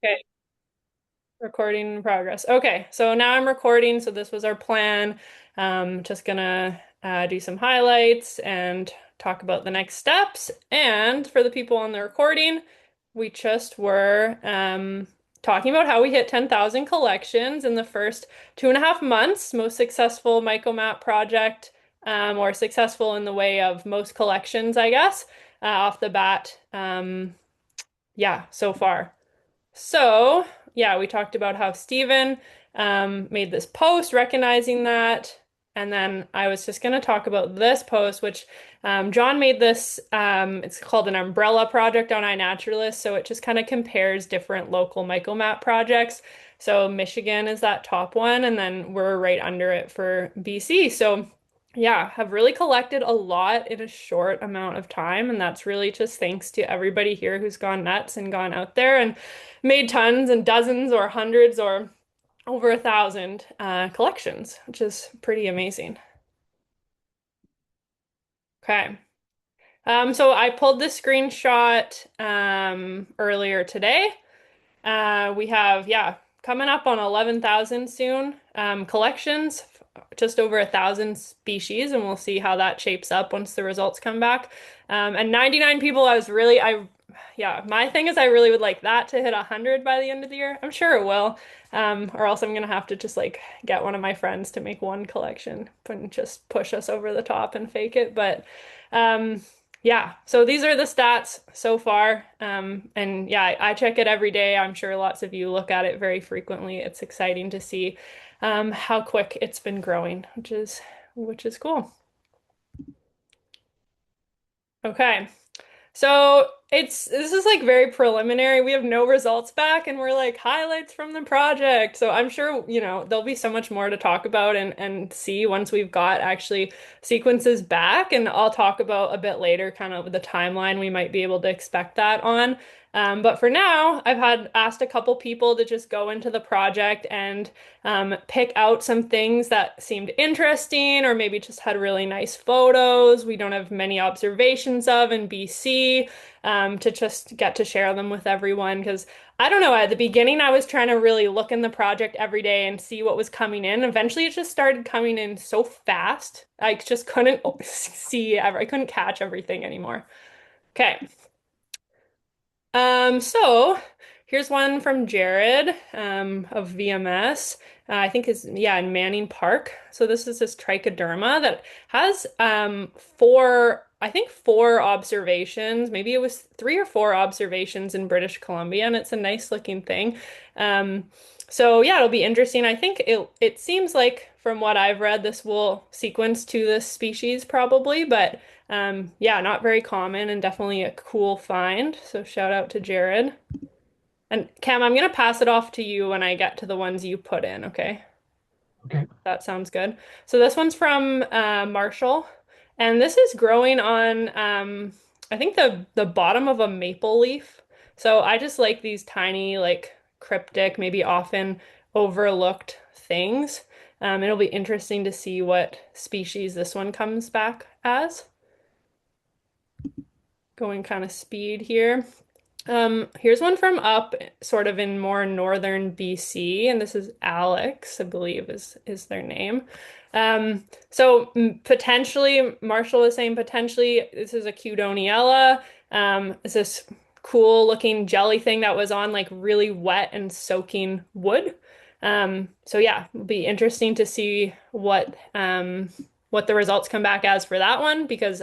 Okay, recording in progress. Okay, so now I'm recording. So this was our plan. Just gonna do some highlights and talk about the next steps. And for the people on the recording, we just were talking about how we hit 10,000 collections in the first 2.5 months. Most successful MycoMap project, or successful in the way of most collections, I guess, off the bat. Yeah, so far. So, yeah, we talked about how Steven made this post recognizing that. And then I was just going to talk about this post, which John made this. It's called an umbrella project on iNaturalist. So it just kind of compares different local MycoMap projects. So Michigan is that top one, and then we're right under it for BC. So yeah, have really collected a lot in a short amount of time. And that's really just thanks to everybody here who's gone nuts and gone out there and made tons and dozens or hundreds or over 1,000 collections, which is pretty amazing. Okay. So I pulled this screenshot earlier today. We have, yeah, coming up on 11,000 soon. Collections, just over 1,000 species, and we'll see how that shapes up once the results come back. And 99 people, yeah, my thing is I really would like that to hit 100 by the end of the year. I'm sure it will. Or else I'm gonna have to just like get one of my friends to make one collection and just push us over the top and fake it. But um, yeah, so these are the stats so far. And yeah, I check it every day. I'm sure lots of you look at it very frequently. It's exciting to see how quick it's been growing, which is cool. Okay. So this is like very preliminary. We have no results back and we're like highlights from the project. So I'm sure, there'll be so much more to talk about and see once we've got actually sequences back. And I'll talk about a bit later kind of the timeline we might be able to expect that on. But for now, I've had asked a couple people to just go into the project and pick out some things that seemed interesting or maybe just had really nice photos we don't have many observations of in BC, to just get to share them with everyone. Because I don't know, at the beginning, I was trying to really look in the project every day and see what was coming in. Eventually, it just started coming in so fast. I just couldn't I couldn't catch everything anymore. Okay. So here's one from Jared, of VMS. I think is, yeah, in Manning Park. So this trichoderma that has I think four observations. Maybe it was three or four observations in British Columbia, and it's a nice looking thing. Um, so yeah, it'll be interesting. I think it seems like from what I've read, this will sequence to this species probably, but yeah, not very common and definitely a cool find. So shout out to Jared. And Cam, I'm gonna pass it off to you when I get to the ones you put in, okay? Okay. That sounds good. So this one's from Marshall, and this is growing on I think the bottom of a maple leaf. So I just like these tiny, like cryptic, maybe often overlooked things. It'll be interesting to see what species this one comes back as. Going kind of speed here. Here's one from up sort of in more northern BC, and this is Alex, I believe is their name. Potentially, Marshall is saying potentially this is a Cudoniella. It's this cool looking jelly thing that was on like really wet and soaking wood. So yeah, it'll be interesting to see what the results come back as for that one because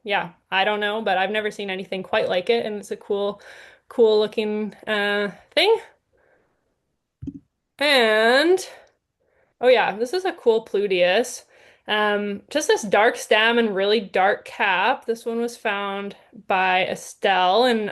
yeah, I don't know, but I've never seen anything quite like it, and it's a cool looking thing. And oh yeah, this is a cool Pluteus. Just this dark stem and really dark cap. This one was found by Estelle in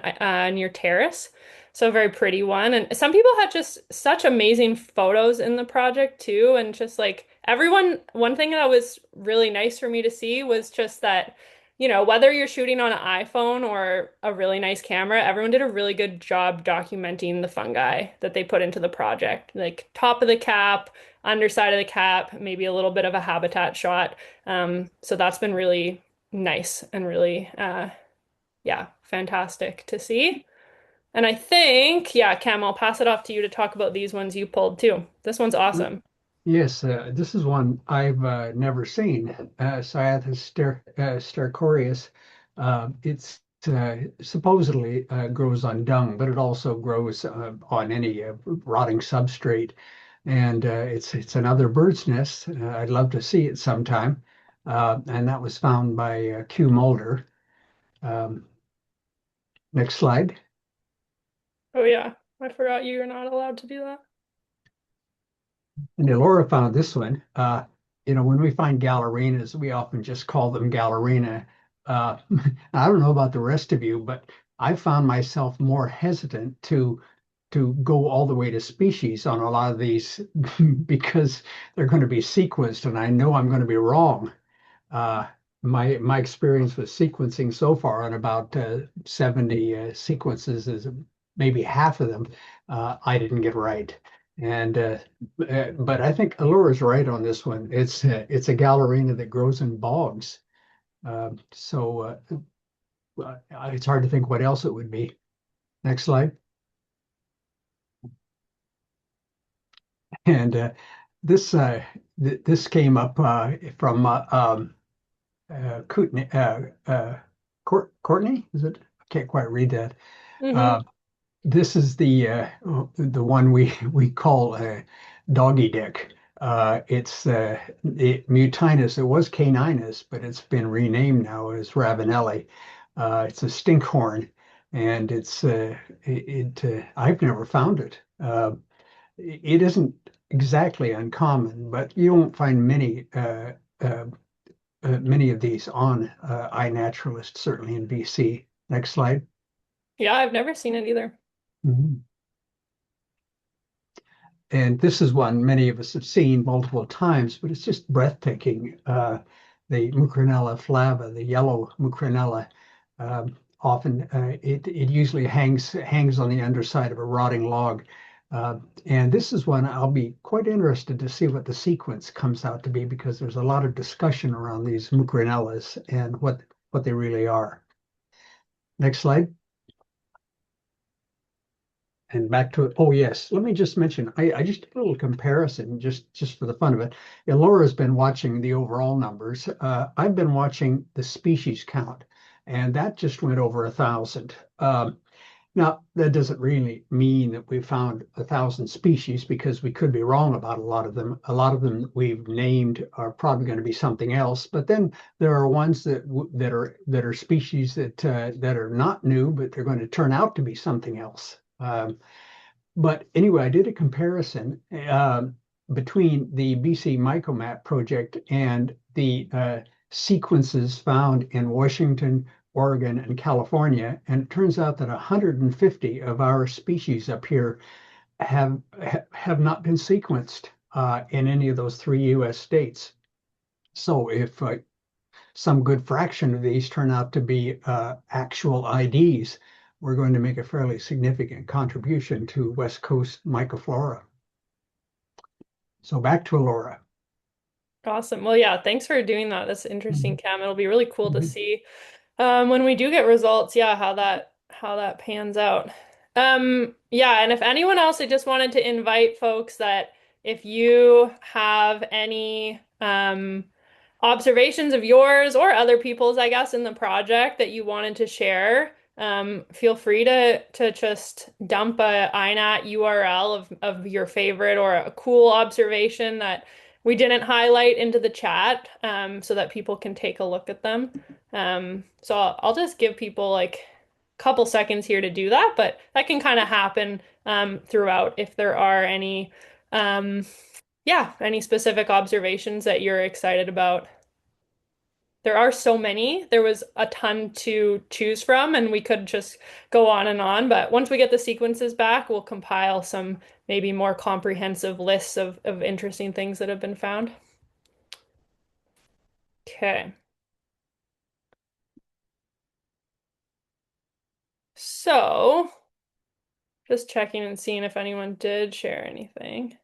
near Terrace. So a very pretty one. And some people had just such amazing photos in the project too. And just like one thing that was really nice for me to see was just that, whether you're shooting on an iPhone or a really nice camera, everyone did a really good job documenting the fungi that they put into the project. Like top of the cap, underside of the cap, maybe a little bit of a habitat shot. So that's been really nice and really, yeah, fantastic to see. And I think, yeah, Cam, I'll pass it off to you to talk about these ones you pulled too. This one's awesome. Yes, this is one I've never seen. Cyathus stercoraeus. It's supposedly grows on dung, but it also grows on any rotting substrate. And it's another bird's nest. I'd love to see it sometime. And that was found by Q. Mulder. Um, Next slide. Oh yeah, I forgot you're not allowed to do that. And Laura found this one. When we find gallerinas, we often just call them gallerina. I don't know about the rest of you, but I found myself more hesitant to go all the way to species on a lot of these because they're going to be sequenced, and I know I'm going to be wrong. Uh, my experience with sequencing so far on about 70 sequences is maybe half of them I didn't get right. And but I think Allura's right on this one. It's a gallerina that grows in bogs. It's hard to think what else it would be. Next slide. And this this came up from Courtney, Courtney, is it? I can't quite read that. Mm-hmm. Uh, this is the one we call doggy dick. It's mutinus. It was caninus, but it's been renamed now as ravenelli. It's a stinkhorn, and I've never found it. It isn't exactly uncommon, but you won't find uh, many of these on iNaturalist, certainly in BC. Next slide. Yeah, I've never seen it either. Mhm. And this is one many of us have seen multiple times, but it's just breathtaking. The Mucronella flava, the yellow Mucronella, often it usually hangs on the underside of a rotting log. And this is one I'll be quite interested to see what the sequence comes out to be because there's a lot of discussion around these Mucronellas and what they really are. Next slide. And back to it. Oh yes, let me just mention. I just did a little comparison just for the fun of it. Yeah, Laura's been watching the overall numbers. I've been watching the species count, and that just went over 1,000. Now that doesn't really mean that we found 1,000 species because we could be wrong about a lot of them. A lot of them that we've named are probably going to be something else. But then there are ones that are species that are not new, but they're going to turn out to be something else. But anyway, I did a comparison between the BC MycoMap project and the sequences found in Washington, Oregon, and California. And it turns out that 150 of our species up here have not been sequenced in any of those three U.S. states. So if some good fraction of these turn out to be actual IDs, we're going to make a fairly significant contribution to West Coast mycoflora. So back to Laura. Awesome. Well, yeah, thanks for doing that. That's interesting, Mhm. Cam. It'll be really cool to Mhm. see when we do get results, yeah, how that pans out. Yeah, and if anyone else, I just wanted to invite folks that if you have any observations of yours or other people's, I guess, in the project that you wanted to share, feel free to just dump a INAT URL of your favorite or a cool observation that we didn't highlight into the chat, so that people can take a look at them. So I'll just give people like a couple seconds here to do that, but that can kind of happen throughout if there are um, any specific observations that you're excited about. There are so many. There was a ton to choose from, and we could just go on and on. But once we get the sequences back, we'll compile some maybe more comprehensive lists of interesting things that have been found. Okay. So, just checking and seeing if anyone did share anything.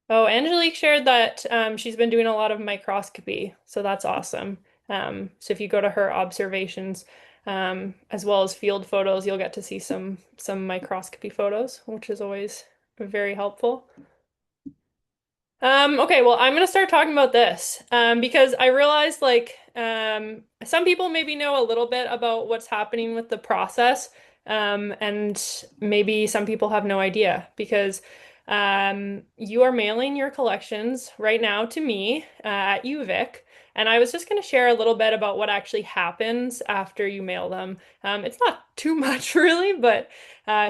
Oh, Angelique shared that she's been doing a lot of microscopy, so that's awesome. So if you go to her observations, as well as field photos. You'll get to see some microscopy photos, which is always very helpful. Okay, well, I'm gonna start talking about this because I realized some people maybe know a little bit about what's happening with the process, and maybe some people have no idea because you are mailing your collections right now to me at UVic, and I was just gonna share a little bit about what actually happens after you mail them. It's not too much really, but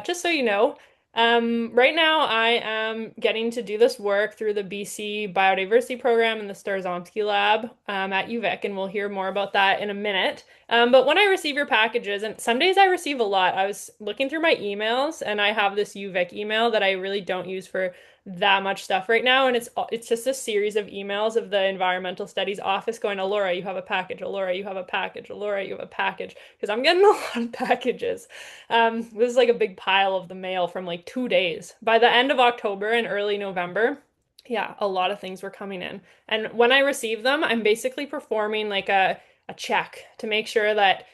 just so you know. Right now, I am getting to do this work through the BC Biodiversity Program and the Starzomsky Lab at UVic, and we'll hear more about that in a minute. But when I receive your packages, and some days I receive a lot, I was looking through my emails, and I have this UVic email that I really don't use for that much stuff right now, and it's just a series of emails of the Environmental Studies Office going, Alora, you have a package, Alora, you have a package, Alora, you have a package, because I'm getting a lot of packages. This is like a big pile of the mail from like 2 days. By the end of October and early November, yeah, a lot of things were coming in. And when I receive them, I'm basically performing like a check to make sure that,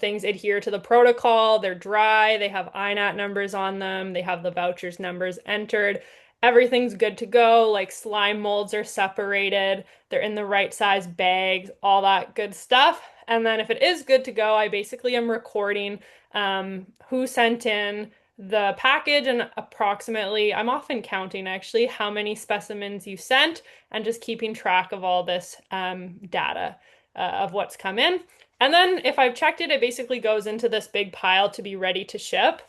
things adhere to the protocol, they're dry, they have INAT numbers on them, they have the vouchers numbers entered. Everything's good to go, like slime molds are separated, they're in the right size bags, all that good stuff. And then if it is good to go, I basically am recording who sent in the package and approximately, I'm often counting actually, how many specimens you sent and just keeping track of all this data of what's come in. And then if I've checked it, it basically goes into this big pile to be ready to ship.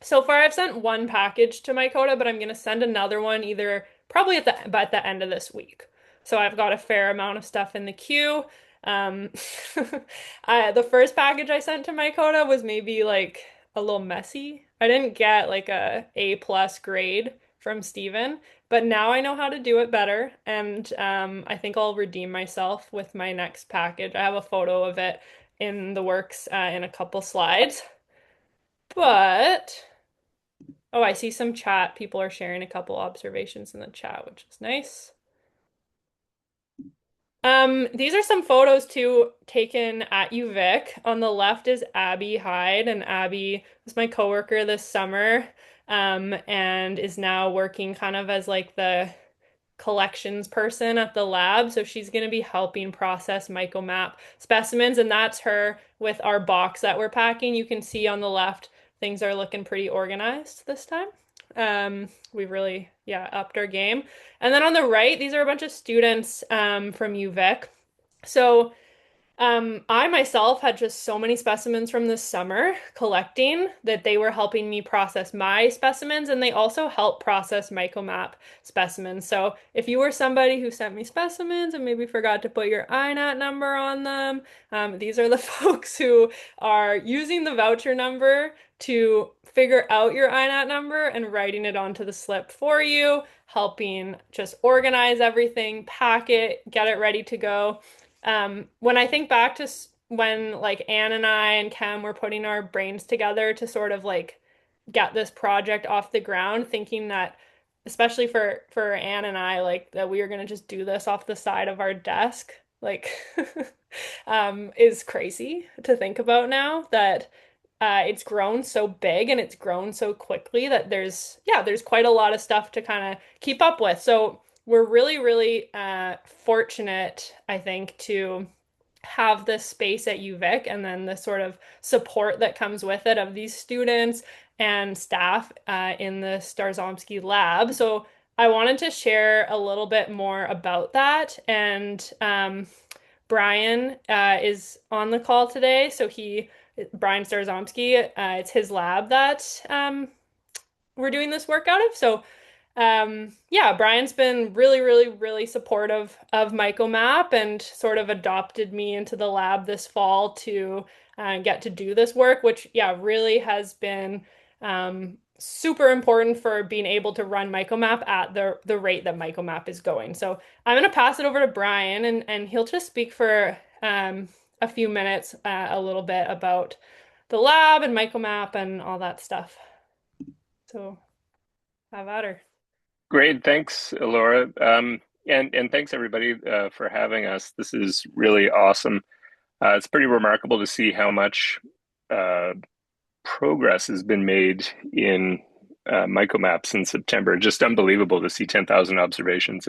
So far, I've sent one package to Mycota, but I'm going to send another one either probably at the end of this week. So I've got a fair amount of stuff in the queue. Um, the first package I sent to Mycota was maybe like a little messy. I didn't get like a A+ grade from Steven, but now I know how to do it better, and I think I'll redeem myself with my next package. I have a photo of it in the works in a couple slides. But oh, I see some chat. People are sharing a couple observations in the chat, which is nice. These are some photos too taken at UVic. On the left is Abby Hyde, and Abby was my coworker this summer, and is now working kind of as like the collections person at the lab. So she's going to be helping process MycoMap specimens, and that's her with our box that we're packing. You can see on the left, things are looking pretty organized this time. We've really, yeah, upped our game. And then on the right, these are a bunch of students from UVic. So I myself had just so many specimens from this summer collecting that they were helping me process my specimens, and they also help process MycoMap specimens. So if you were somebody who sent me specimens and maybe forgot to put your INAT number on them, these are the folks who are using the voucher number to figure out your INAT number and writing it onto the slip for you, helping just organize everything, pack it, get it ready to go. When I think back to when like Anne and I and Cam were putting our brains together to sort of like get this project off the ground, thinking that especially for Anne and I, like that we were gonna just do this off the side of our desk, like is crazy to think about now that it's grown so big and it's grown so quickly that there's quite a lot of stuff to kind of keep up with. So we're really, really fortunate, I think, to have this space at UVic and then the sort of support that comes with it of these students and staff in the Starzomsky lab. So I wanted to share a little bit more about that. And Brian is on the call today. Brian Starzomsky, it's his lab that we're doing this work out of. So yeah, Brian's been really, really, really supportive of MycoMap and sort of adopted me into the lab this fall to get to do this work, which, yeah, really has been super important for being able to run MycoMap at the rate that MycoMap is going. So I'm going to pass it over to Brian, and he'll just speak for a few minutes, a little bit about the lab and MycoMap and all that stuff. So have at her. Great, thanks, Laura. And thanks everybody for having us. This is really awesome. It's pretty remarkable to see how much progress has been made in MycoMap since September. Just unbelievable to see 10,000 observations.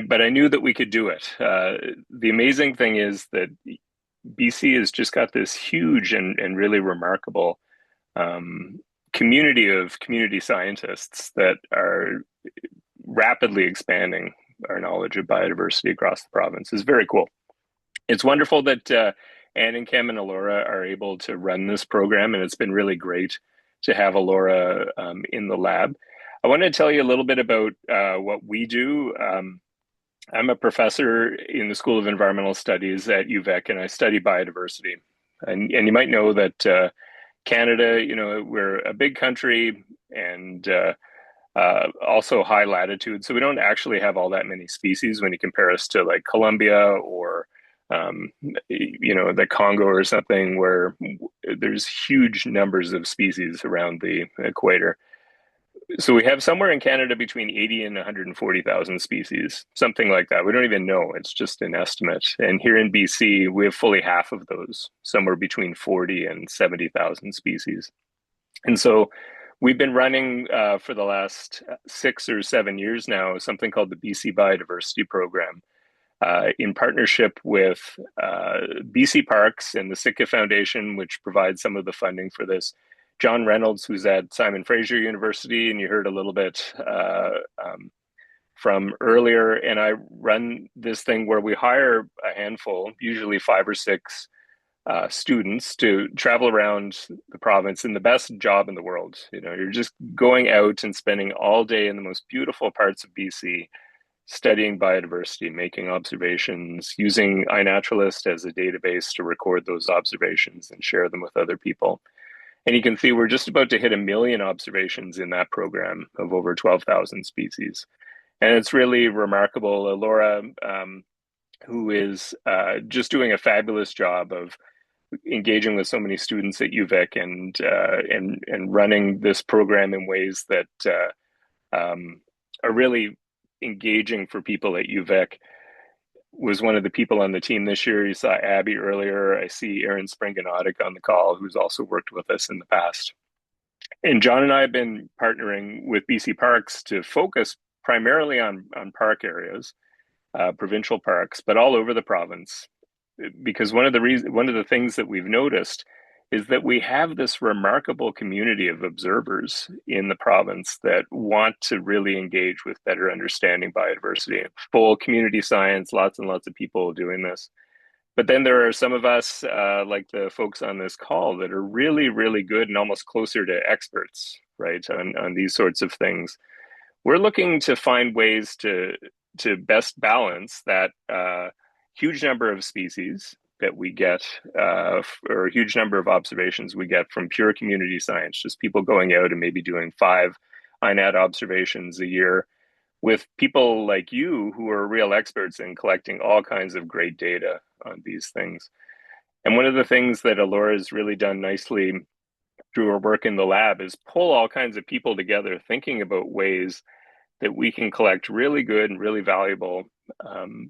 But I knew that we could do it. The amazing thing is that BC has just got this huge and really remarkable um, community of community scientists that are rapidly expanding our knowledge of biodiversity across the province. It's very cool. It's wonderful that Anne and Cam and Alora are able to run this program, and it's been really great to have Alora in the lab. I want to tell you a little bit about what we do. I'm a professor in the School of Environmental Studies at UVic, and I study biodiversity. And you might know that Canada, we're a big country and also high latitude. So we don't actually have all that many species when you compare us to like Colombia or, the Congo or something where there's huge numbers of species around the equator. So we have somewhere in Canada between 80 and 140,000 species, something like that. We don't even know. It's just an estimate. And here in BC, we have fully half of those, somewhere between 40 and 70,000 species. And so we've been running for the last 6 or 7 years now something called the BC Biodiversity Program in partnership with BC Parks and the Sitka Foundation, which provides some of the funding for this. John Reynolds, who's at Simon Fraser University, and you heard a little bit from earlier. And I run this thing where we hire a handful, usually 5 or 6 students to travel around the province in the best job in the world. You're just going out and spending all day in the most beautiful parts of BC, studying biodiversity, making observations, using iNaturalist as a database to record those observations and share them with other people. And you can see we're just about to hit 1 million observations in that program of over 12,000 species. And it's really remarkable. Laura, who is just doing a fabulous job of engaging with so many students at UVic and running this program in ways that are really engaging for people at UVic, was one of the people on the team this year. You saw Abby earlier. I see Aaron Springanotic on the call, who's also worked with us in the past. And John and I have been partnering with BC Parks to focus primarily on park areas, provincial parks, but all over the province. Because one of the things that we've noticed is that we have this remarkable community of observers in the province that want to really engage with better understanding biodiversity. Full community science, lots and lots of people doing this. But then there are some of us, like the folks on this call, that are really, really good and almost closer to experts, right, on these sorts of things. We're looking to find ways to best balance that huge number of species that we get, or a huge number of observations we get from pure community science, just people going out and maybe doing 5 INAT observations a year, with people like you who are real experts in collecting all kinds of great data on these things. And one of the things that Alora has really done nicely through her work in the lab is pull all kinds of people together thinking about ways that we can collect really good and really valuable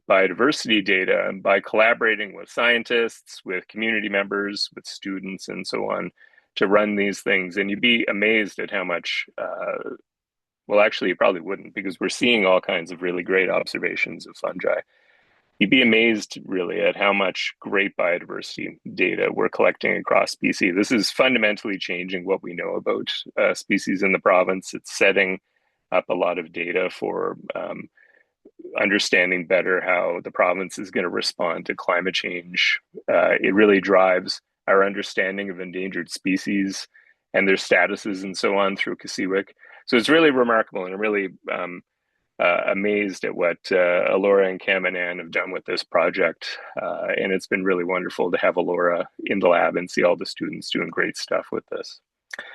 biodiversity data, and by collaborating with scientists, with community members, with students, and so on, to run these things. And you'd be amazed at how much, well, actually, you probably wouldn't, because we're seeing all kinds of really great observations of fungi. You'd be amazed, really, at how much great biodiversity data we're collecting across BC. This is fundamentally changing what we know about species in the province. It's setting up a lot of data for understanding better how the province is going to respond to climate change. It really drives our understanding of endangered species and their statuses and so on through CSIWIC. So it's really remarkable, and I'm really amazed at what Alora and Cam and Ann have done with this project. And it's been really wonderful to have Alora in the lab and see all the students doing great stuff with this.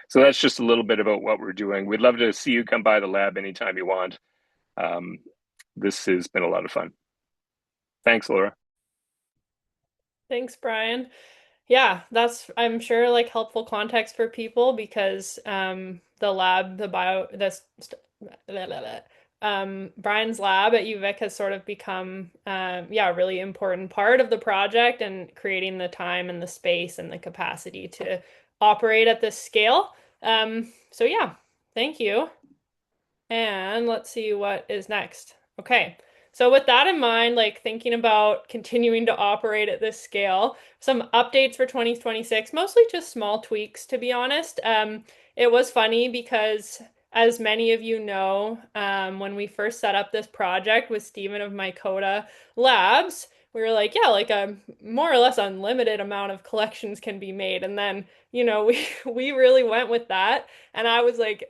So that's just a little bit about what we're doing. We'd love to see you come by the lab anytime you want. This has been a lot of fun. Thanks, Laura. Thanks, Brian. Yeah, that's, I'm sure, like helpful context for people because the lab, the bio, this blah, blah, blah. Brian's lab at UVic has sort of become, yeah, a really important part of the project and creating the time and the space and the capacity to operate at this scale. So yeah, thank you. And let's see what is next. Okay. So with that in mind, like thinking about continuing to operate at this scale, some updates for 2026, mostly just small tweaks, to be honest. It was funny because as many of you know, when we first set up this project with Stephen of Mycoda Labs, we were like, yeah, like a more or less unlimited amount of collections can be made. And then, we really went with that. And I was like,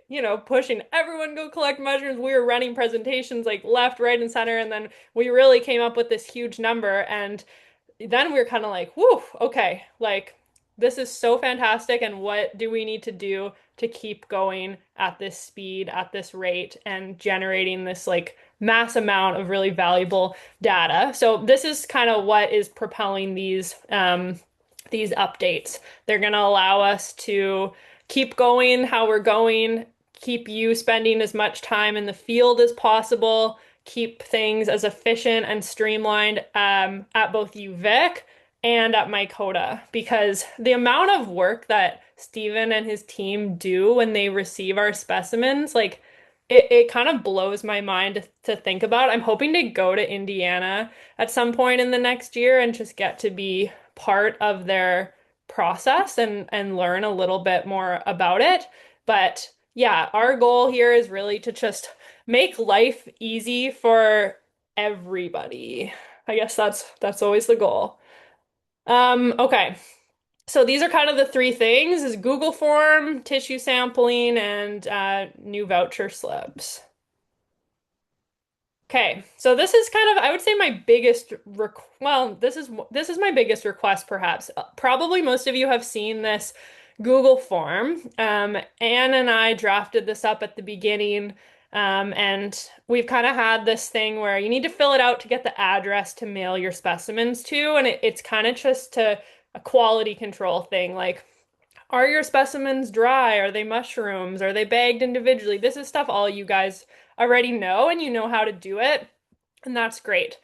pushing everyone go collect mushrooms. We were running presentations like left, right, and center. And then we really came up with this huge number. And then we were kind of like, whew, okay, like this is so fantastic. And what do we need to do to keep going at this speed, at this rate, and generating this like mass amount of really valuable data? So this is kind of what is propelling these updates. They're going to allow us to keep going how we're going, keep you spending as much time in the field as possible, keep things as efficient and streamlined at both UVic and at Mycoda, because the amount of work that Stephen and his team do when they receive our specimens, like it kind of blows my mind to think about. I'm hoping to go to Indiana at some point in the next year and just get to be part of their process and learn a little bit more about it. But yeah, our goal here is really to just make life easy for everybody. I guess that's always the goal. Okay. So these are kind of the three things is Google form, tissue sampling, and new voucher slips. Okay, so this is kind of, I would say my biggest well, this is my biggest request perhaps. Probably most of you have seen this Google form. Anne and I drafted this up at the beginning, and we've kind of had this thing where you need to fill it out to get the address to mail your specimens to, and it's kind of just to a quality control thing, like are your specimens dry? Are they mushrooms? Are they bagged individually? This is stuff all you guys already know and you know how to do it. And that's great.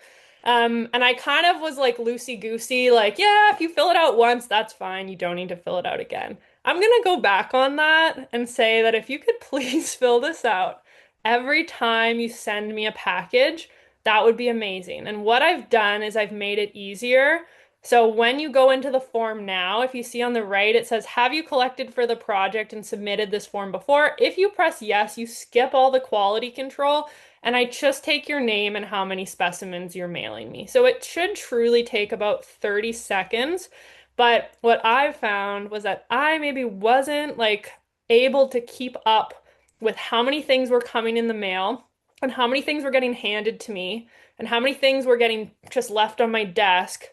And I kind of was like loosey-goosey, like, yeah, if you fill it out once, that's fine. You don't need to fill it out again. I'm gonna go back on that and say that if you could please fill this out every time you send me a package, that would be amazing. And what I've done is I've made it easier. So when you go into the form now, if you see on the right, it says, have you collected for the project and submitted this form before? If you press yes, you skip all the quality control and I just take your name and how many specimens you're mailing me. So it should truly take about 30 seconds. But what I found was that I maybe wasn't like able to keep up with how many things were coming in the mail and how many things were getting handed to me and how many things were getting just left on my desk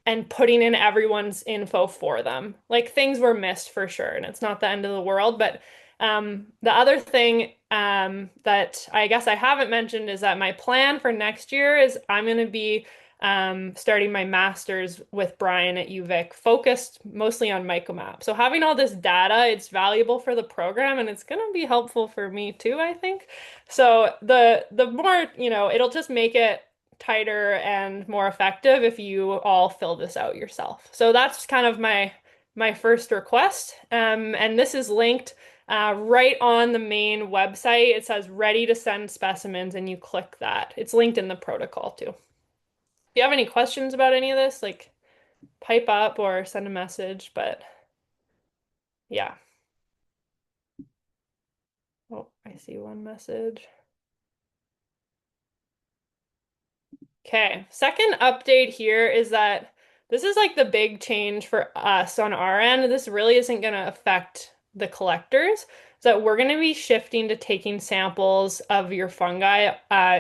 and putting in everyone's info for them. Like things were missed for sure, and it's not the end of the world. But the other thing that I guess I haven't mentioned is that my plan for next year is I'm going to be starting my master's with Brian at UVic, focused mostly on MycoMap. So having all this data, it's valuable for the program, and it's going to be helpful for me too, I think. So the more, it'll just make it tighter and more effective if you all fill this out yourself. So that's kind of my first request. And this is linked right on the main website. It says ready to send specimens, and you click that. It's linked in the protocol too. If you have any questions about any of this, like pipe up or send a message, but yeah. Oh, I see one message. Okay, second update here is that this is like the big change for us on our end. This really isn't going to affect the collectors. So we're going to be shifting to taking samples of your fungi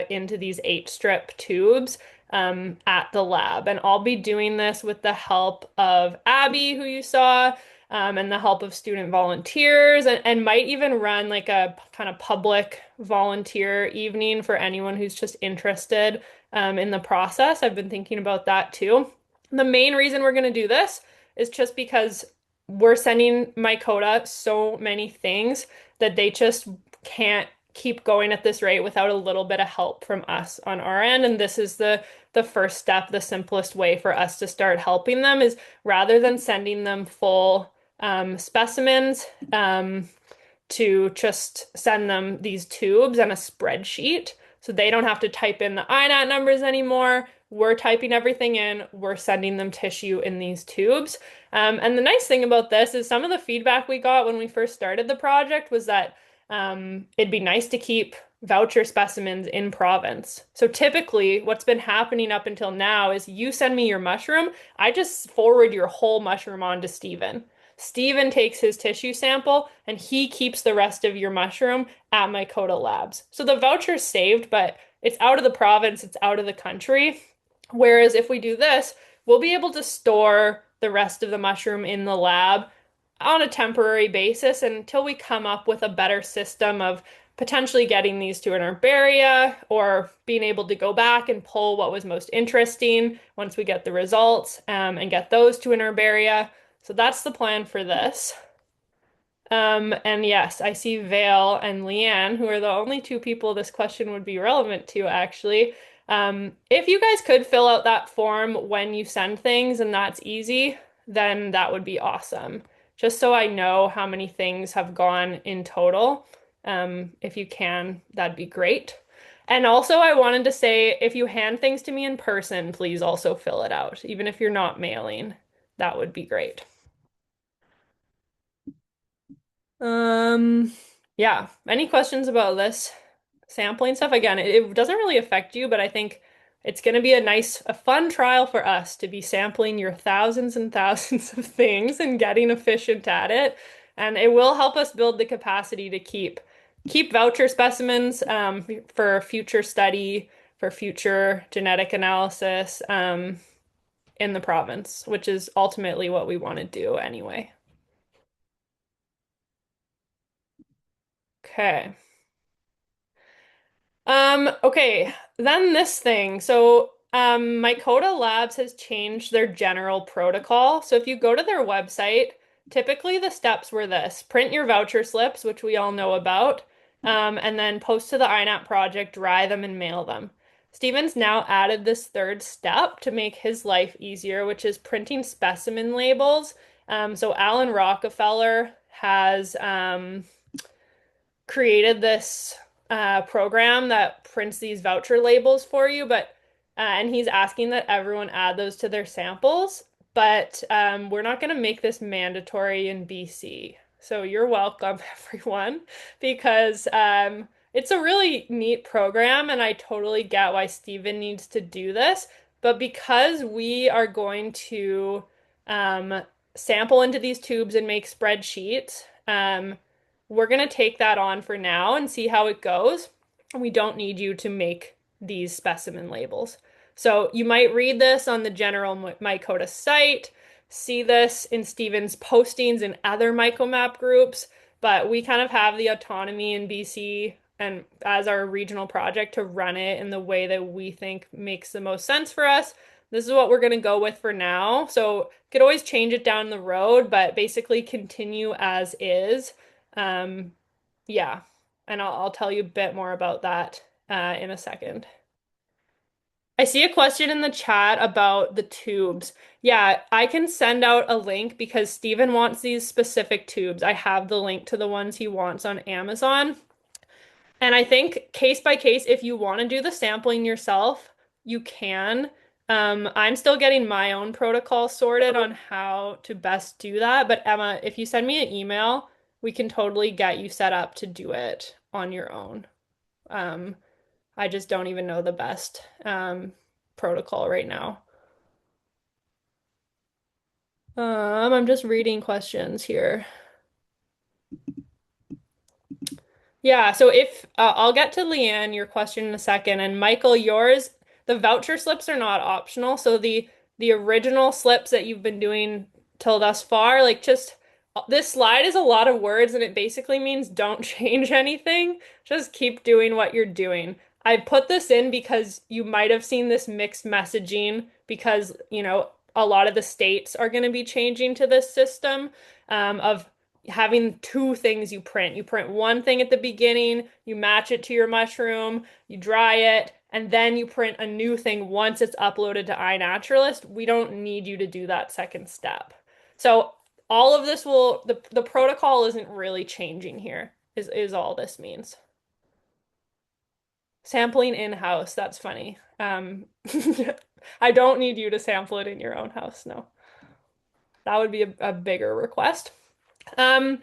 into these 8-strip tubes at the lab. And I'll be doing this with the help of Abby, who you saw, and the help of student volunteers, and might even run like a kind of public volunteer evening for anyone who's just interested in the process. I've been thinking about that too. The main reason we're going to do this is just because we're sending Mycoda so many things that they just can't keep going at this rate without a little bit of help from us on our end. And this is the first step, the simplest way for us to start helping them is rather than sending them full specimens, to just send them these tubes and a spreadsheet so they don't have to type in the INAT numbers anymore. We're typing everything in, we're sending them tissue in these tubes. And the nice thing about this is some of the feedback we got when we first started the project was that it'd be nice to keep voucher specimens in province. So typically, what's been happening up until now is you send me your mushroom, I just forward your whole mushroom on to Steven. Steven takes his tissue sample and he keeps the rest of your mushroom at Mycota Labs. So the voucher's saved, but it's out of the province, it's out of the country. Whereas if we do this, we'll be able to store the rest of the mushroom in the lab on a temporary basis until we come up with a better system of potentially getting these to an herbaria or being able to go back and pull what was most interesting once we get the results and get those to an herbaria. So that's the plan for this. And yes, I see Vale and Leanne, who are the only two people this question would be relevant to, actually. If you guys could fill out that form when you send things and that's easy, then that would be awesome. Just so I know how many things have gone in total. If you can, that'd be great. And also, I wanted to say if you hand things to me in person, please also fill it out, even if you're not mailing. That would be great. Um, yeah. Any questions about this sampling stuff? Again, it doesn't really affect you, but I think it's going to be a fun trial for us to be sampling your thousands and thousands of things and getting efficient at it. And it will help us build the capacity to keep voucher specimens for future study, for future genetic analysis in the province, which is ultimately what we want to do anyway. Okay. Okay, then this thing. So, Mycota Labs has changed their general protocol. So if you go to their website, typically the steps were this: print your voucher slips, which we all know about, and then post to the INAP project, dry them, and mail them. Steven's now added this third step to make his life easier, which is printing specimen labels. So Alan Rockefeller has created this program that prints these voucher labels for you, but and he's asking that everyone add those to their samples, but we're not going to make this mandatory in BC. So you're welcome, everyone, because it's a really neat program, and I totally get why Steven needs to do this. But because we are going to um, sample into these tubes and make spreadsheets, we're going to take that on for now and see how it goes. We don't need you to make these specimen labels. So you might read this on the general Mycota site, see this in Steven's postings in other MycoMap groups, but we kind of have the autonomy in BC and as our regional project to run it in the way that we think makes the most sense for us. This is what we're going to go with for now. So could always change it down the road, but basically continue as is. Um, yeah, and I'll tell you a bit more about that in a second. I see a question in the chat about the tubes. Yeah, I can send out a link because Steven wants these specific tubes. I have the link to the ones he wants on Amazon. And I think case by case, if you want to do the sampling yourself, you can. I'm still getting my own protocol sorted on how to best do that. But Emma, if you send me an email, we can totally get you set up to do it on your own. Um, I just don't even know the best protocol right now. I'm just reading questions here. Yeah, so if I'll get to Leanne, your question in a second, and Michael, yours, the voucher slips are not optional. So the original slips that you've been doing till thus far, like just this slide is a lot of words and it basically means don't change anything. Just keep doing what you're doing. I put this in because you might have seen this mixed messaging because, a lot of the states are going to be changing to this system of having two things you print. You print one thing at the beginning, you match it to your mushroom, you dry it, and then you print a new thing once it's uploaded to iNaturalist. We don't need you to do that second step. So all of this will, the protocol isn't really changing here, is all this means. Sampling in-house, that's funny. I don't need you to sample it in your own house, no. That would be a bigger request. Um,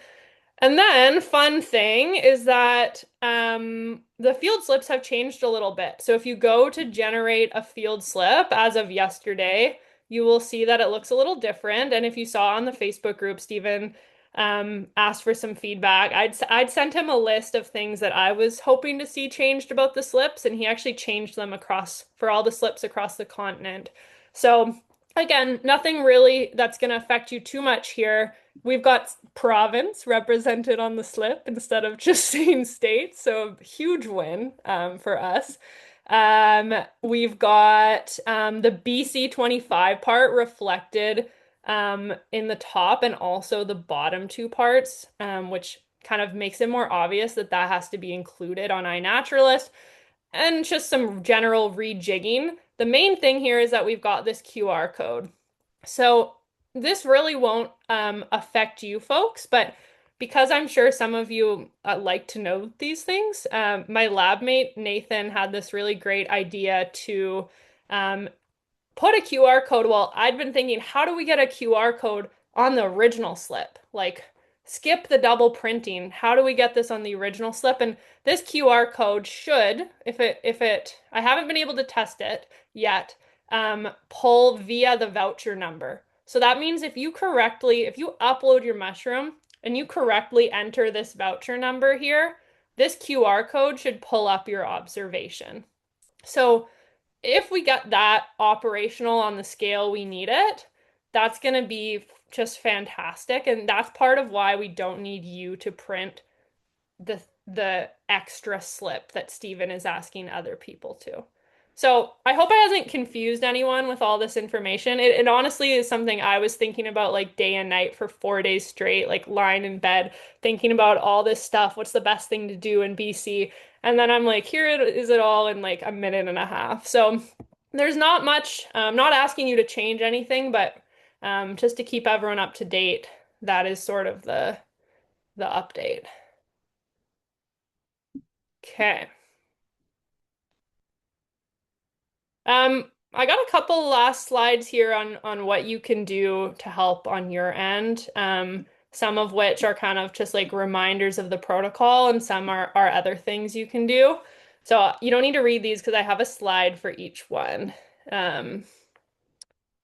And then, fun thing is that the field slips have changed a little bit. So if you go to generate a field slip as of yesterday, you will see that it looks a little different. And if you saw on the Facebook group, Stephen asked for some feedback. I'd sent him a list of things that I was hoping to see changed about the slips, and he actually changed them across for all the slips across the continent. So again, nothing really that's going to affect you too much here. We've got province represented on the slip instead of just saying state, so huge win for us. We've got the BC 25 part reflected in the top and also the bottom two parts, which kind of makes it more obvious that that has to be included on iNaturalist, and just some general rejigging. The main thing here is that we've got this QR code. So this really won't affect you folks, but because I'm sure some of you like to know these things, my lab mate Nathan had this really great idea to um, put a QR code. Well, I'd been thinking, how do we get a QR code on the original slip? Like, skip the double printing. How do we get this on the original slip? And this QR code should, I haven't been able to test it yet, pull via the voucher number. So that means if you upload your mushroom and you correctly enter this voucher number here, this QR code should pull up your observation. So if we get that operational on the scale we need it, that's going to be just fantastic. And that's part of why we don't need you to print the extra slip that Stephen is asking other people to. So I hope I hasn't confused anyone with all this information. It honestly is something I was thinking about like day and night for 4 days straight, like lying in bed, thinking about all this stuff. What's the best thing to do in BC? And then I'm like, here it is it all in like a minute and a half. So there's not much. I'm not asking you to change anything, but just to keep everyone up to date, that is sort of the update. Okay. I got a couple last slides here on what you can do to help on your end. Some of which are kind of just like reminders of the protocol, and some are other things you can do. So you don't need to read these because I have a slide for each one. Um,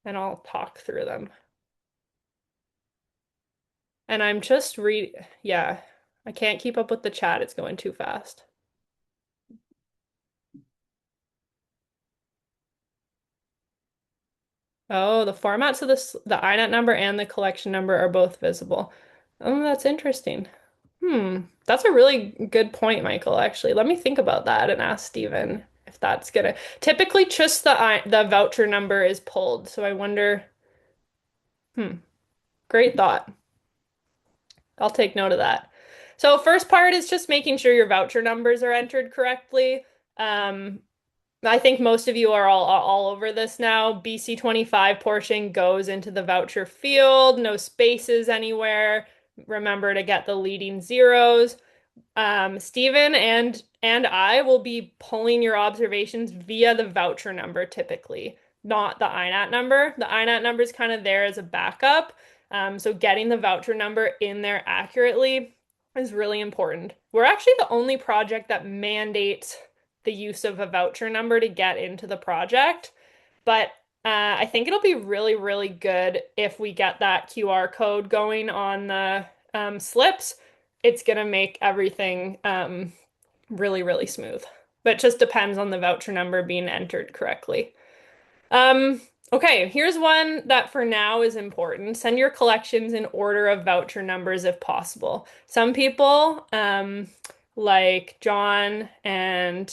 and I'll talk through them. And I'm just yeah, I can't keep up with the chat. It's going too fast. Oh, the formats of the INET number and the collection number are both visible. Oh, that's interesting. That's a really good point, Michael, actually. Let me think about that and ask Steven if that's gonna. Typically, just the voucher number is pulled, so I wonder. Hmm, great thought. I'll take note of that. So first part is just making sure your voucher numbers are entered correctly. Um, I think most of you are all over this now. BC 25 portion goes into the voucher field, no spaces anywhere. Remember to get the leading zeros. Stephen and I will be pulling your observations via the voucher number typically, not the INAT number. The INAT number is kind of there as a backup. So getting the voucher number in there accurately is really important. We're actually the only project that mandates the use of a voucher number to get into the project, but I think it'll be really, really good if we get that QR code going on the slips. It's gonna make everything really, really smooth. But it just depends on the voucher number being entered correctly. Um, okay, here's one that for now is important. Send your collections in order of voucher numbers if possible. Some people, like John and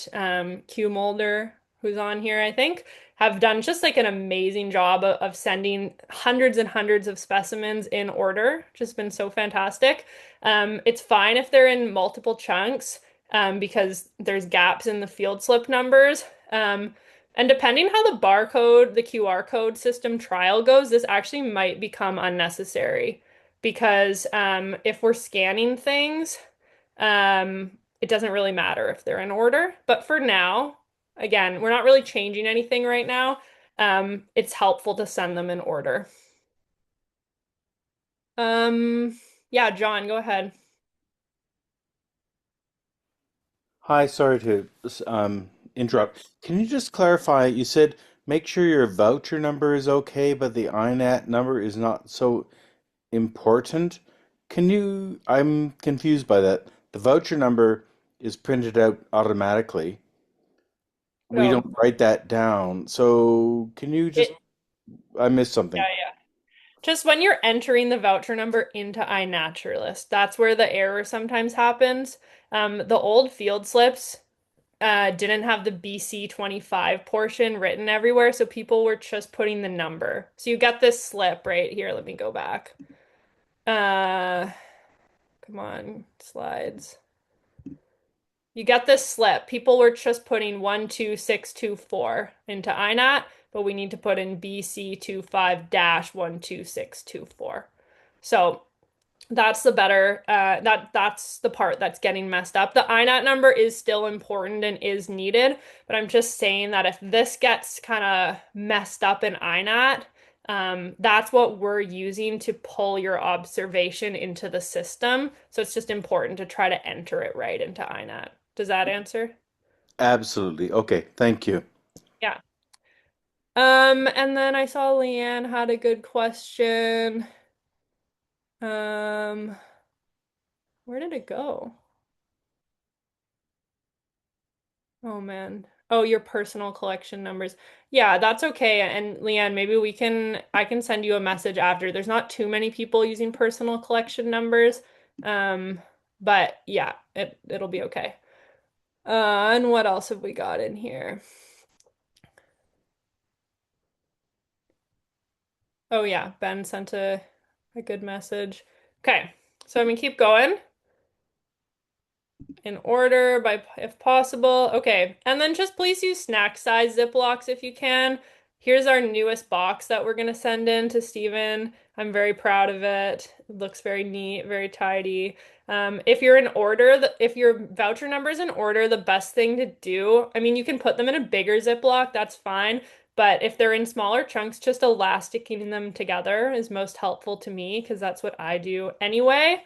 Q Mulder, who's on here, I think, have done just like an amazing job of sending hundreds and hundreds of specimens in order. Just been so fantastic. It's fine if they're in multiple chunks, because there's gaps in the field slip numbers. And depending how the QR code system trial goes, this actually might become unnecessary because if we're scanning things, it doesn't really matter if they're in order. But for now, again, we're not really changing anything right now. It's helpful to send them in order. Um, yeah, John, go ahead. Hi, sorry to interrupt. Can you just clarify? You said make sure your voucher number is okay, but the INAT number is not so important. I'm confused by that. The voucher number is printed out automatically. We So don't write that down. So can you just, it, I missed yeah, something. yeah. Just when you're entering the voucher number into iNaturalist, that's where the error sometimes happens. The old field slips didn't have the BC 25 portion written everywhere, so people were just putting the number. So you get this slip right here. Let me go back. Uh, Come on, slides. You get this slip. People were just putting 12624 into INAT, but we need to put in BC25-12624. So that's the better that's the part that's getting messed up. The INAT number is still important and is needed, but I'm just saying that if this gets kind of messed up in INAT, that's what we're using to pull your observation into the system. So it's just important to try to enter it right into INAT. Does that answer? Absolutely. Okay, thank you. Yeah. And then I saw Leanne had a good question. Um, where did it go? Oh man. Oh, your personal collection numbers. Yeah, that's okay. And Leanne, maybe I can send you a message after. There's not too many people using personal collection numbers. Um, but yeah, it'll be okay. And what else have we got in here? Oh yeah, Ben sent a good message. Okay. So I'm gonna keep going in order by if possible. Okay, and then just please use snack size Ziplocs if you can. Here's our newest box that we're gonna send in to Stephen. I'm very proud of it. It looks very neat, very tidy. If you're in order, if your voucher number is in order, the best thing to do, I mean, you can put them in a bigger Ziploc, that's fine. But if they're in smaller chunks, just elasticing them together is most helpful to me because that's what I do anyway.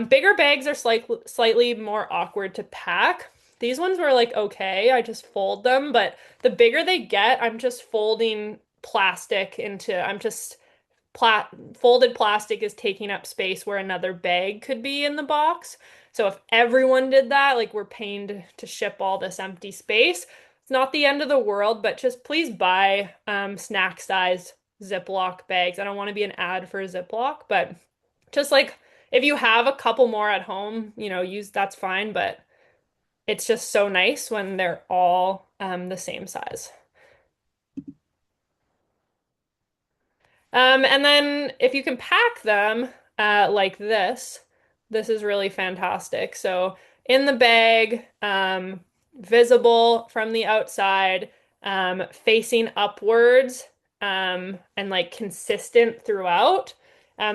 Bigger bags are slightly more awkward to pack. These ones were like okay, I just fold them, but the bigger they get, I'm just folding plastic into, I'm just folded plastic is taking up space where another bag could be in the box. So if everyone did that, like we're paying to ship all this empty space, it's not the end of the world, but just please buy snack size Ziploc bags. I don't want to be an ad for Ziploc, but just like if you have a couple more at home, use that's fine, but it's just so nice when they're all the same size. And then if you can pack them like this is really fantastic. So in the bag, visible from the outside, facing upwards, and like consistent throughout.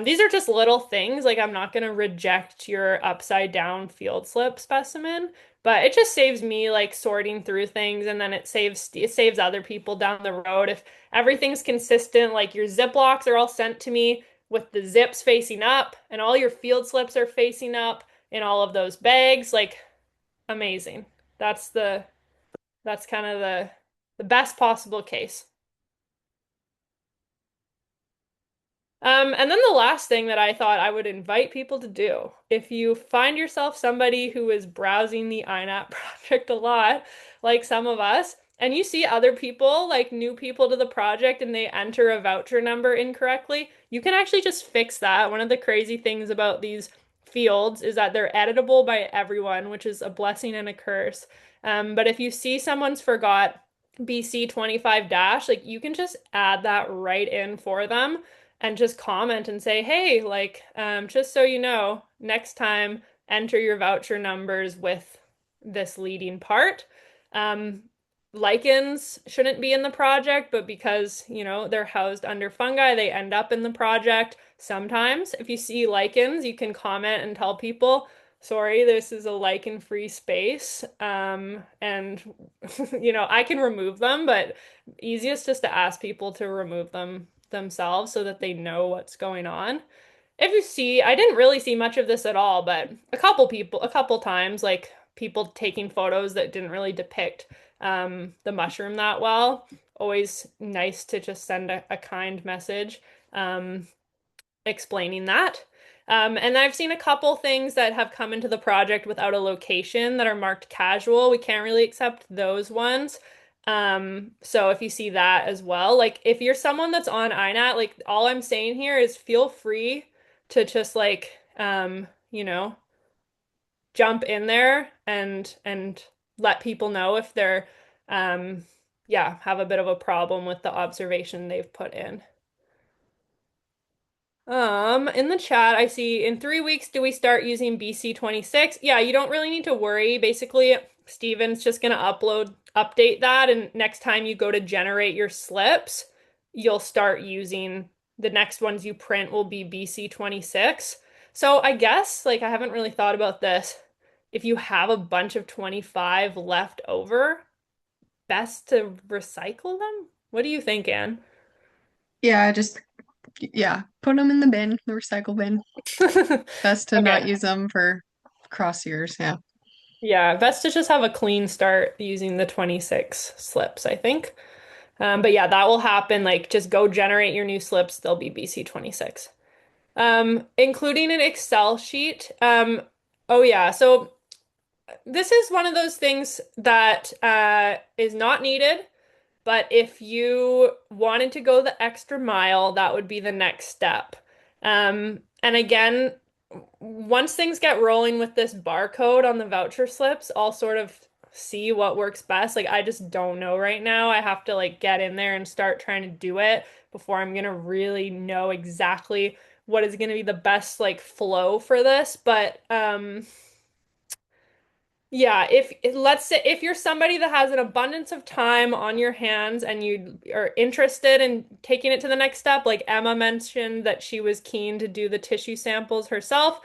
These are just little things. Like I'm not gonna reject your upside down field slip specimen, but it just saves me like sorting through things, and then it saves other people down the road if everything's consistent. Like your Ziplocs are all sent to me with the zips facing up, and all your field slips are facing up in all of those bags. Like amazing. That's the that's kind of the best possible case. And then the last thing that I thought I would invite people to do, if you find yourself somebody who is browsing the INAP project a lot, like some of us, and you see other people, like new people to the project, and they enter a voucher number incorrectly, you can actually just fix that. One of the crazy things about these fields is that they're editable by everyone, which is a blessing and a curse. But if you see someone's forgot BC 25 dash, like you can just add that right in for them and just comment and say, hey, like, just so you know, next time enter your voucher numbers with this leading part. Um, Lichens shouldn't be in the project, but because, they're housed under fungi, they end up in the project. Sometimes if you see lichens, you can comment and tell people, sorry, this is a lichen-free space. And I can remove them, but easiest just to ask people to remove them themselves so that they know what's going on. If you see, I didn't really see much of this at all, but a couple times, like people taking photos that didn't really depict the mushroom that well. Always nice to just send a kind message. Um, Explaining that. And I've seen a couple things that have come into the project without a location that are marked casual. We can't really accept those ones. So if you see that as well, like if you're someone that's on INAT, like all I'm saying here is feel free to just like jump in there and let people know if they're um yeah, have a bit of a problem with the observation they've put in. In the chat, I see in 3 weeks, do we start using BC 26? Yeah, you don't really need to worry. Basically, Steven's just gonna update that, and next time you go to generate your slips, you'll start using the next ones you print will be BC 26. So I guess, like, I haven't really thought about this. If you have a bunch of 25 left over, best to recycle them? What do you think, Anne? Yeah, put them in the bin, the recycle bin. Best to not Okay. use them for cross years. Yeah. Yeah, best to just have a clean start using the 26 slips, I think. But yeah, that will happen. Like, just go generate your new slips. They'll be BC 26. Including an Excel sheet. Oh yeah, so this is one of those things that is not needed. But if you wanted to go the extra mile, that would be the next step. And again, once things get rolling with this barcode on the voucher slips, I'll sort of see what works best. Like I just don't know right now. I have to like get in there and start trying to do it before I'm gonna really know exactly what is gonna be the best like flow for this. But yeah, if let's say if you're somebody that has an abundance of time on your hands and you are interested in taking it to the next step, like Emma mentioned that she was keen to do the tissue samples herself,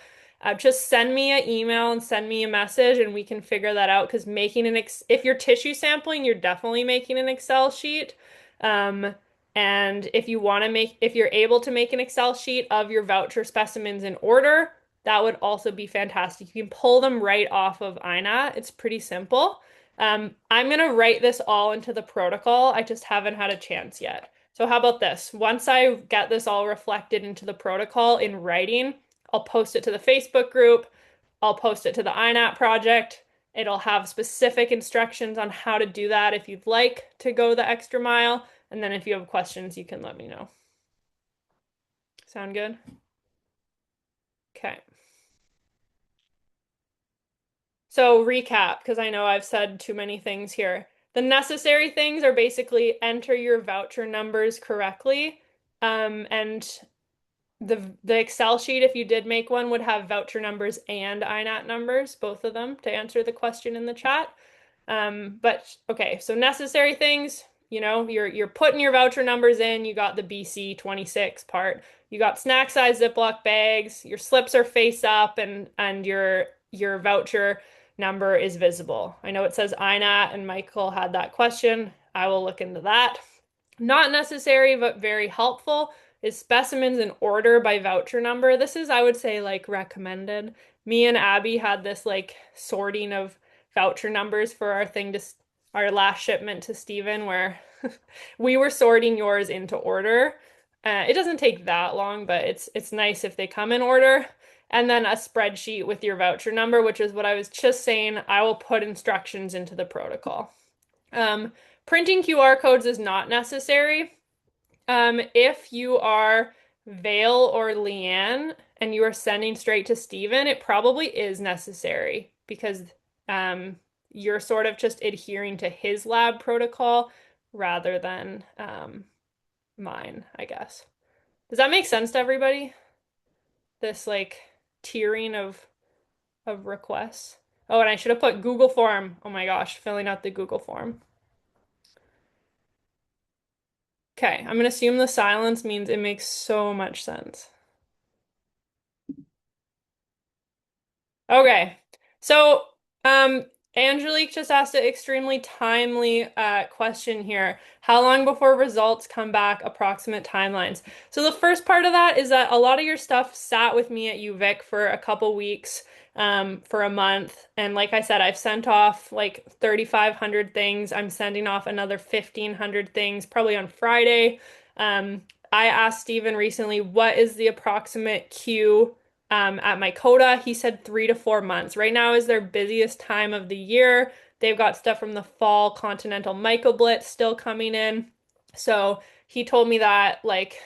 just send me an email and send me a message and we can figure that out. Because if you're tissue sampling, you're definitely making an Excel sheet. Um, and if you're able to make an Excel sheet of your voucher specimens in order, that would also be fantastic. You can pull them right off of INAT. It's pretty simple. I'm going to write this all into the protocol. I just haven't had a chance yet. So how about this? Once I get this all reflected into the protocol in writing, I'll post it to the Facebook group. I'll post it to the INAT project. It'll have specific instructions on how to do that if you'd like to go the extra mile. And then if you have questions, you can let me know. Sound good? Okay. So recap, because I know I've said too many things here. The necessary things are basically enter your voucher numbers correctly. And the Excel sheet, if you did make one, would have voucher numbers and INAT numbers, both of them, to answer the question in the chat. But okay, so necessary things, you're putting your voucher numbers in. You got the BC 26 part. You got snack size Ziploc bags. Your slips are face up, and your voucher number is visible. I know it says INAT, and Michael had that question. I will look into that. Not necessary, but very helpful is specimens in order by voucher number. This is, I would say, like recommended. Me and Abby had this like sorting of voucher numbers for our last shipment to Steven, where we were sorting yours into order. It doesn't take that long, but it's nice if they come in order. And then a spreadsheet with your voucher number, which is what I was just saying. I will put instructions into the protocol. Printing QR codes is not necessary. If you are Vale or Leanne and you are sending straight to Steven, it probably is necessary because you're sort of just adhering to his lab protocol rather than mine, I guess. Does that make sense to everybody? This like tiering of requests. Oh, and I should have put Google form. Oh my gosh, filling out the Google form. Okay, I'm gonna assume the silence means it makes so much sense. Okay. So, um, Angelique just asked an extremely timely question here. How long before results come back? Approximate timelines. So the first part of that is that a lot of your stuff sat with me at UVic for a couple weeks, for a month. And like I said, I've sent off like 3,500 things. I'm sending off another 1,500 things probably on Friday. I asked Steven recently, what is the approximate queue at Mycota? He said 3 to 4 months. Right now is their busiest time of the year. They've got stuff from the fall Continental Myco still coming in. So he told me that like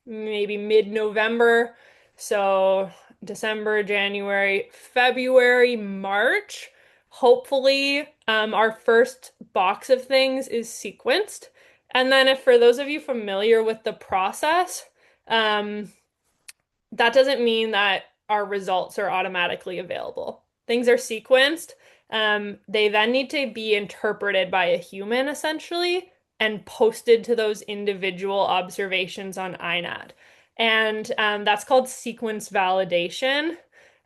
maybe mid-November. So December, January, February, March. Hopefully, our first box of things is sequenced. And then if for those of you familiar with the process, um, that doesn't mean that our results are automatically available. Things are sequenced. They then need to be interpreted by a human, essentially, and posted to those individual observations on INAT. And that's called sequence validation.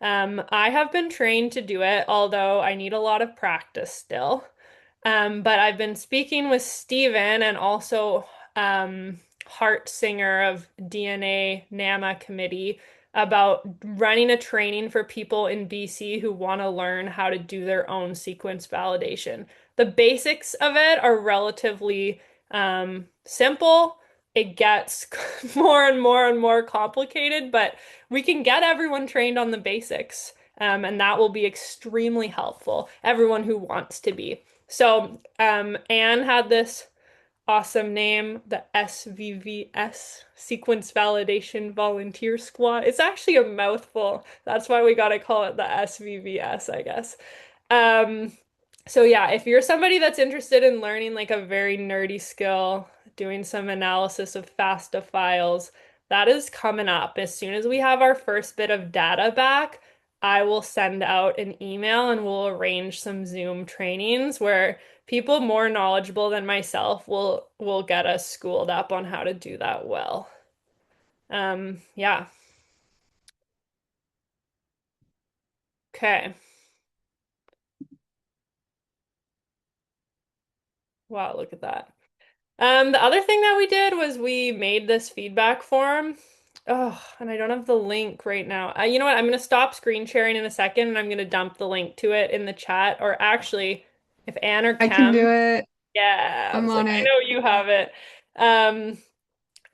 I have been trained to do it, although I need a lot of practice still. But I've been speaking with Steven and also Hart Singer of DNA NAMA committee about running a training for people in BC who want to learn how to do their own sequence validation. The basics of it are relatively simple. It gets more and more and more complicated, but we can get everyone trained on the basics, and that will be extremely helpful. Everyone who wants to be. So, Anne had this awesome name, the SVVS, Sequence Validation Volunteer Squad. It's actually a mouthful. That's why we gotta call it the SVVS, I guess. Um, so yeah, if you're somebody that's interested in learning like a very nerdy skill, doing some analysis of FASTA files, that is coming up. As soon as we have our first bit of data back, I will send out an email and we'll arrange some Zoom trainings where people more knowledgeable than myself will get us schooled up on how to do that well. Yeah. Okay. Wow, look at that. The other thing that we did was we made this feedback form. Oh, and I don't have the link right now. You know what? I'm going to stop screen sharing in a second and I'm going to dump the link to it in the chat. Or actually, if Anne or I can do Kem, it. yeah, I I'm was on like, I it. know you have it. Um,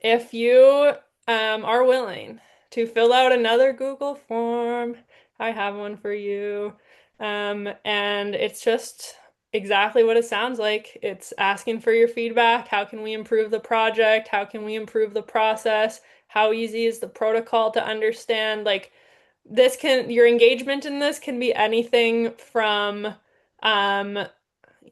if you are willing to fill out another Google form, I have one for you. And it's just exactly what it sounds like. It's asking for your feedback. How can we improve the project? How can we improve the process? How easy is the protocol to understand? Like your engagement in this can be anything from um,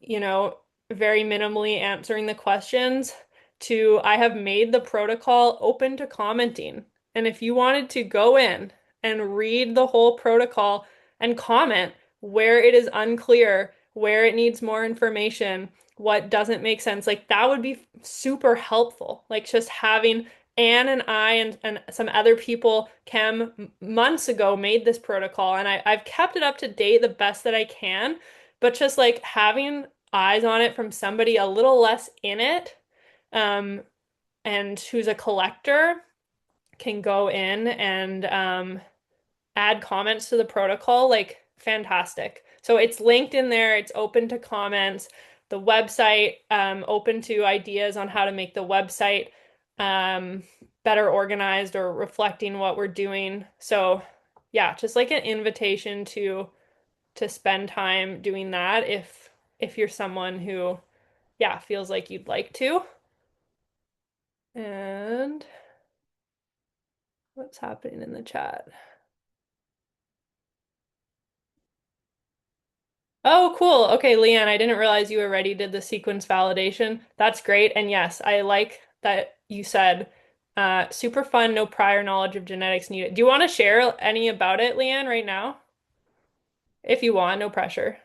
you know, very minimally answering the questions to I have made the protocol open to commenting. And if you wanted to go in and read the whole protocol and comment where it is unclear, where it needs more information, what doesn't make sense, like that would be super helpful. Like just having Anne and I and some other people, Chem, months ago made this protocol, and I've kept it up to date the best that I can. But just like having eyes on it from somebody a little less in it, um, and who's a collector can go in and add comments to the protocol, like fantastic. So it's linked in there, it's open to comments. The website, open to ideas on how to make the website better organized or reflecting what we're doing. So yeah, just like an invitation to spend time doing that if you're someone who, yeah, feels like you'd like to. And what's happening in the chat? Oh, cool. Okay, Leanne, I didn't realize you already did the sequence validation. That's great. And yes, I like that you said super fun, no prior knowledge of genetics needed. Do you want to share any about it, Leanne, right now? If you want, no pressure.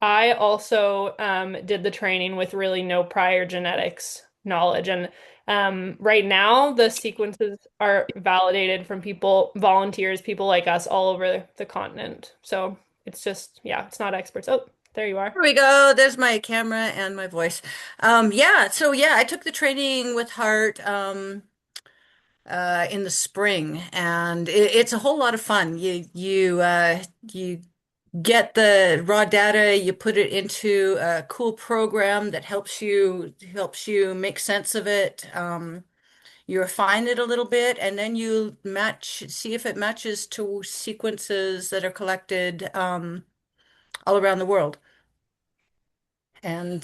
I also did the training with really no prior genetics knowledge. And right now, the sequences are validated from people, volunteers, people like us all over the continent. So it's just, yeah, it's not experts. Oh, there you are. Here we go. There's my camera and my voice. Yeah, I took the training with Hart in the spring, and it's a whole lot of fun. You get the raw data, you put it into a cool program that helps you make sense of it. You refine it a little bit, and then you see if it matches to sequences that are collected all around the world. And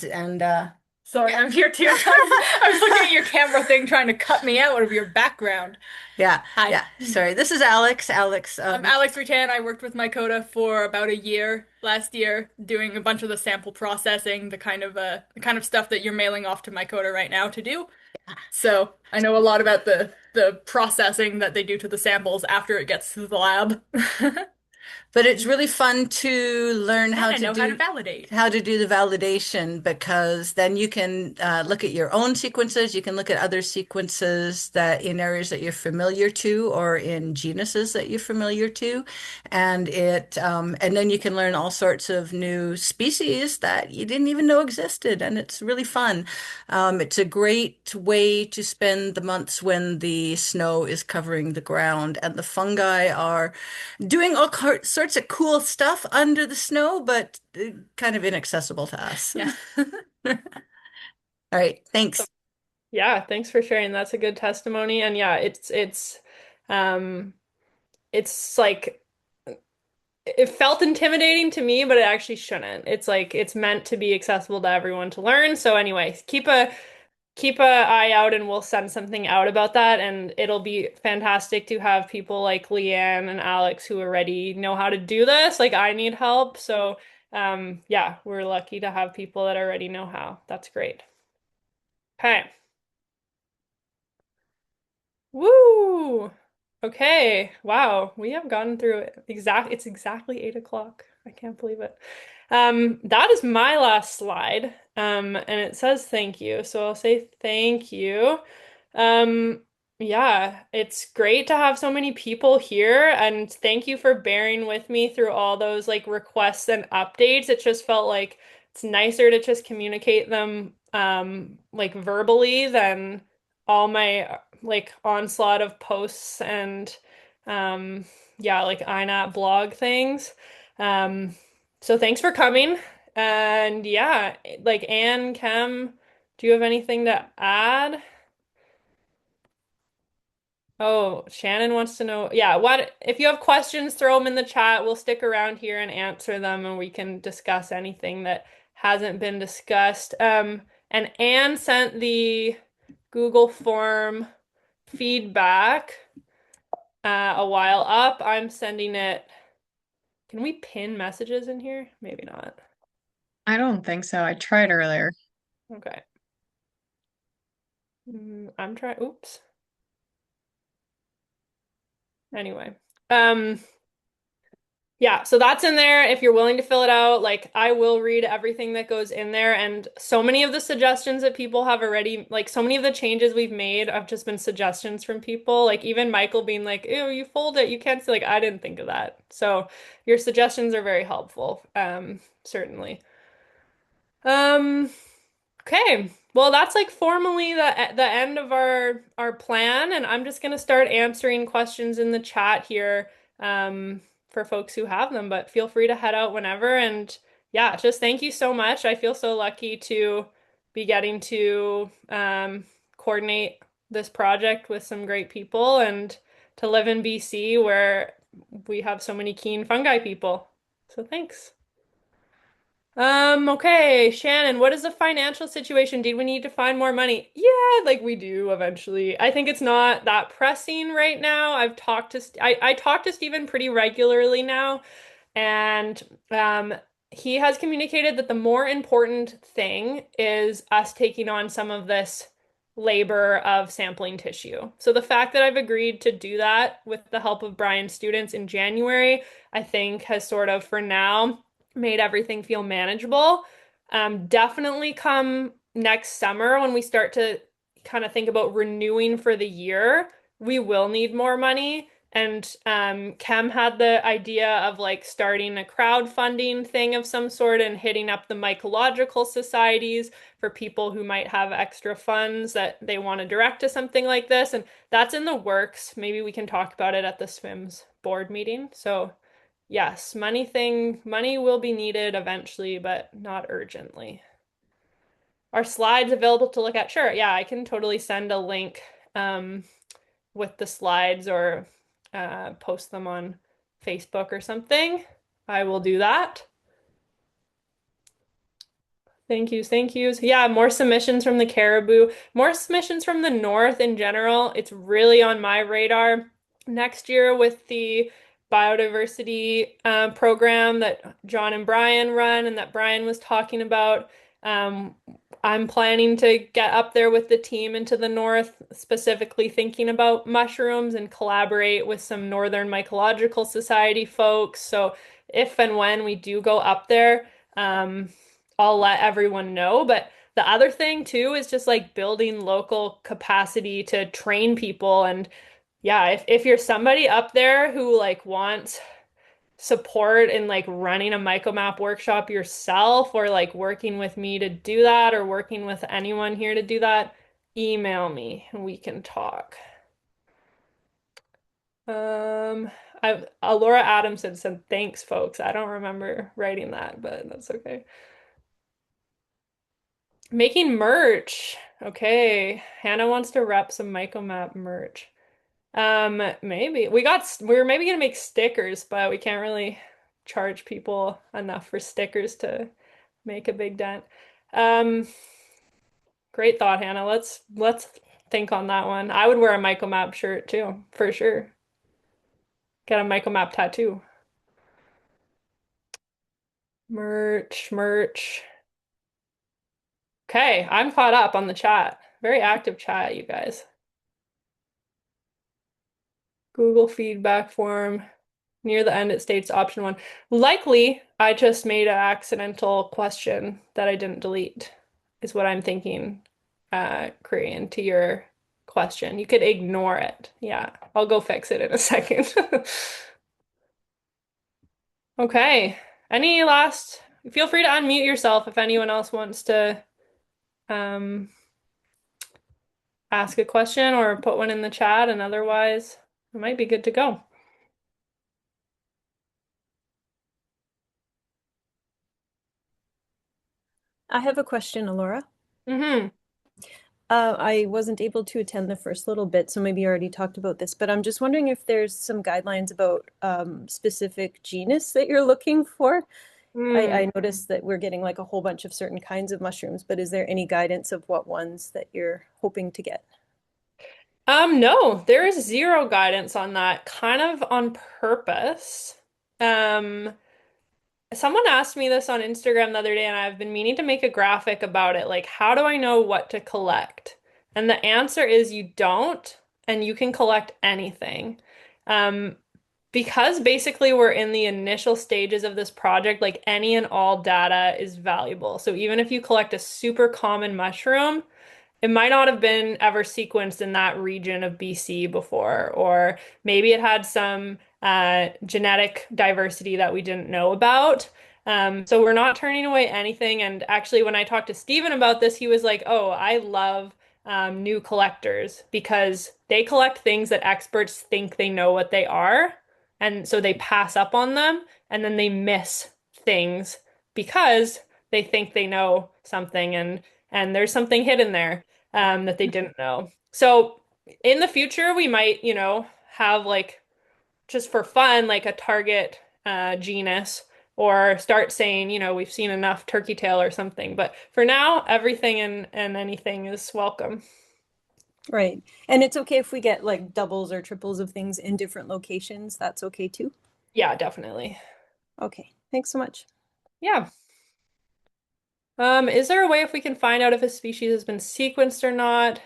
Sorry, I'm here too. I was looking at your camera thing trying to cut me out of your background. yeah, Hi. yeah. Sorry, this is Alex. Alex, I'm Alex Rutan. I worked with Mycota for about a year last year, doing a bunch of the sample processing, the kind of stuff that you're mailing off to Mycota right now to do. So I know a lot about the processing that they do to the samples after it gets to the lab. but it's really fun to learn And I know how to validate. how to do the validation because then you can look at your own sequences. You can look at other sequences that in areas that you're familiar to or in genuses that you're familiar to, and then you can learn all sorts of new species that you didn't even know existed, and it's really fun. It's a great way to spend the months when the snow is covering the ground and the fungi are doing sorts of cool stuff under the snow, but kind of inaccessible to us. Yeah. All right, thanks. Yeah, thanks for sharing. That's a good testimony. And yeah, um it's like it felt intimidating to me, but it actually shouldn't. It's like it's meant to be accessible to everyone to learn. So anyway, keep a eye out and we'll send something out about that. And it'll be fantastic to have people like Leanne and Alex who already know how to do this. Like I need help. So yeah, we're lucky to have people that already know how. That's great. Okay. Woo! Okay. Wow. We have gone through it. It's exactly 8 o'clock. I can't believe it. That is my last slide. And it says thank you. So I'll say thank you. Um, yeah, it's great to have so many people here, and thank you for bearing with me through all those like requests and updates. It just felt like it's nicer to just communicate them like verbally than all my like onslaught of posts and um yeah, like INAT blog things. Um so thanks for coming. And yeah, like Anne, Kem, do you have anything to add? Oh, Shannon wants to know. Yeah, what if you have questions, throw them in the chat. We'll stick around here and answer them and we can discuss anything that hasn't been discussed. And Anne sent the Google form feedback a while up. I'm sending it. Can we pin messages in here? Maybe not. I don't think so. I tried earlier. Okay. I'm trying. Oops. Anyway. Yeah, so that's in there if you're willing to fill it out. Like, I will read everything that goes in there. And so many of the suggestions that people have already, like, so many of the changes we've made have just been suggestions from people. Like, even Michael being like, ew, you fold it, you can't see. Like, I didn't think of that. So, your suggestions are very helpful, certainly. Um, Okay. Well, that's like formally the end of our plan, and I'm just gonna start answering questions in the chat here for folks who have them, but feel free to head out whenever. And yeah, just thank you so much. I feel so lucky to be getting to coordinate this project with some great people and to live in BC where we have so many keen fungi people. So thanks. Okay, Shannon, what is the financial situation? Did we need to find more money? Yeah, like we do eventually. I think it's not that pressing right now. I talk to Stephen pretty regularly now, and he has communicated that the more important thing is us taking on some of this labor of sampling tissue. So the fact that I've agreed to do that with the help of Brian's students in January, I think has sort of for now made everything feel manageable. Definitely come next summer when we start to kind of think about renewing for the year, we will need more money. And Kem had the idea of like starting a crowdfunding thing of some sort and hitting up the mycological societies for people who might have extra funds that they want to direct to something like this. And that's in the works. Maybe we can talk about it at the SWIMS board meeting. So yes, money will be needed eventually, but not urgently. Are slides available to look at? Sure. Yeah, I can totally send a link um, with the slides or post them on Facebook or something. I will do that. Thank yous, thank yous. Yeah, more submissions from the Caribou, more submissions from the North in general. It's really on my radar next year with the biodiversity program that John and Brian run and that Brian was talking about. Um, I'm planning to get up there with the team into the North, specifically thinking about mushrooms and collaborate with some Northern Mycological Society folks. So if and when we do go up there, um, I'll let everyone know. But the other thing too is just like building local capacity to train people. And yeah, if you're somebody up there who like wants support in like running a MycoMap workshop yourself or like working with me to do that or working with anyone here to do that, email me and we can talk. Um, Laura Adamson said thanks, folks. I don't remember writing that, but that's okay. Making merch. Okay. Hannah wants to rep some MycoMap merch. Maybe we were maybe gonna make stickers, but we can't really charge people enough for stickers to make a big dent. Um, Great thought, Hannah. Let's think on that one. I would wear a MycoMap shirt too, for sure. Get a MycoMap tattoo. Merch, merch. Okay, I'm caught up on the chat. Very active chat, you guys. Google feedback form. Near the end, it states option one. Likely, I just made an accidental question that I didn't delete, is what I'm thinking, Korean, to your question. You could ignore it. Yeah, I'll go fix it in a second. Okay. Any last, feel free to unmute yourself if anyone else wants to um, ask a question or put one in the chat, and otherwise, it might be good to go. I have a question, Alora. Mm-hmm. I wasn't able to attend the first little bit, so maybe you already talked about this, but I'm just wondering if there's some guidelines about specific genus that you're looking for. I noticed that we're getting like a whole bunch of certain kinds of mushrooms, but is there any guidance of what ones that you're hoping to get? No, there is zero guidance on that, kind of on purpose. Um, Someone asked me this on Instagram the other day, and I've been meaning to make a graphic about it. Like, how do I know what to collect? And the answer is you don't, and you can collect anything. Um, because basically we're in the initial stages of this project, like any and all data is valuable. So even if you collect a super common mushroom, it might not have been ever sequenced in that region of BC before, or maybe it had some genetic diversity that we didn't know about. So we're not turning away anything. And actually, when I talked to Stephen about this, he was like, "Oh, I love new collectors because they collect things that experts think they know what they are, and so they pass up on them, and then they miss things because they think they know something, and there's something hidden there." That they didn't know. So in the future, we might, have like just for fun, like a target genus or start saying, we've seen enough turkey tail or something. But for now, everything and anything is welcome. Right. And it's okay if we get like doubles or triples of things in different locations. That's okay too. Yeah, definitely. Okay. Thanks so much. Yeah. Is there a way if we can find out if a species has been sequenced or not?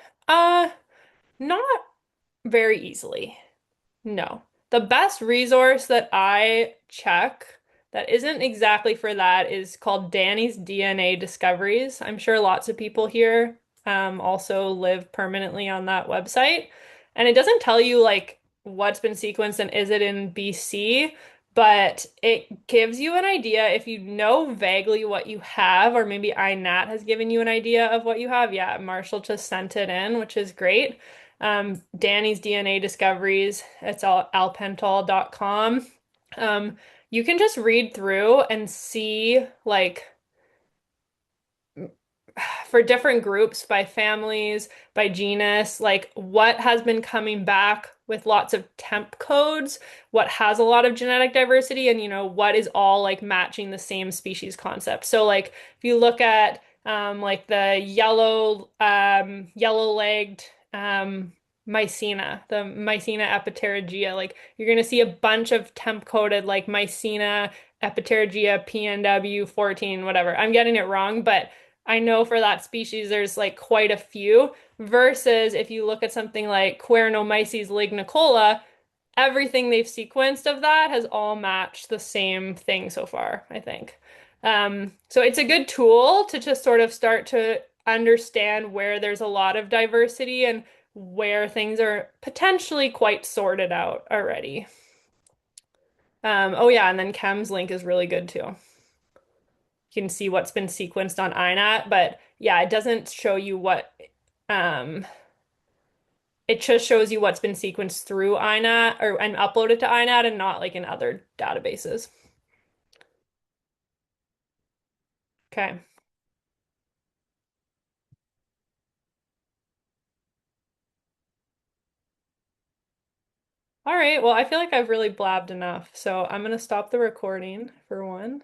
Not very easily. No. The best resource that I check that isn't exactly for that is called Danny's DNA Discoveries. I'm sure lots of people here also live permanently on that website. And it doesn't tell you like what's been sequenced and is it in BC, but it gives you an idea if you know vaguely what you have, or maybe iNat has given you an idea of what you have. Yeah, Marshall just sent it in, which is great. Danny's DNA Discoveries. It's all alpental.com. Um, you can just read through and see like for different groups by families, by genus, like what has been coming back with lots of temp codes, what has a lot of genetic diversity, and what is all like matching the same species concept. So like if you look at like the yellow-legged Mycena, the Mycena epipterygia, like you're gonna see a bunch of temp coded like Mycena epipterygia PNW 14, whatever. I'm getting it wrong, but I know for that species there's like quite a few, versus if you look at something like Quernomyces lignicola, everything they've sequenced of that has all matched the same thing so far, I think. So it's a good tool to just sort of start to understand where there's a lot of diversity and where things are potentially quite sorted out already. Oh yeah, and then Chem's link is really good too. You can see what's been sequenced on iNat, but yeah, it doesn't show you um it just shows you what's been sequenced through iNat or and uploaded to iNat and not like in other databases. Okay. All right. Well, I feel like I've really blabbed enough, so I'm gonna stop the recording for one.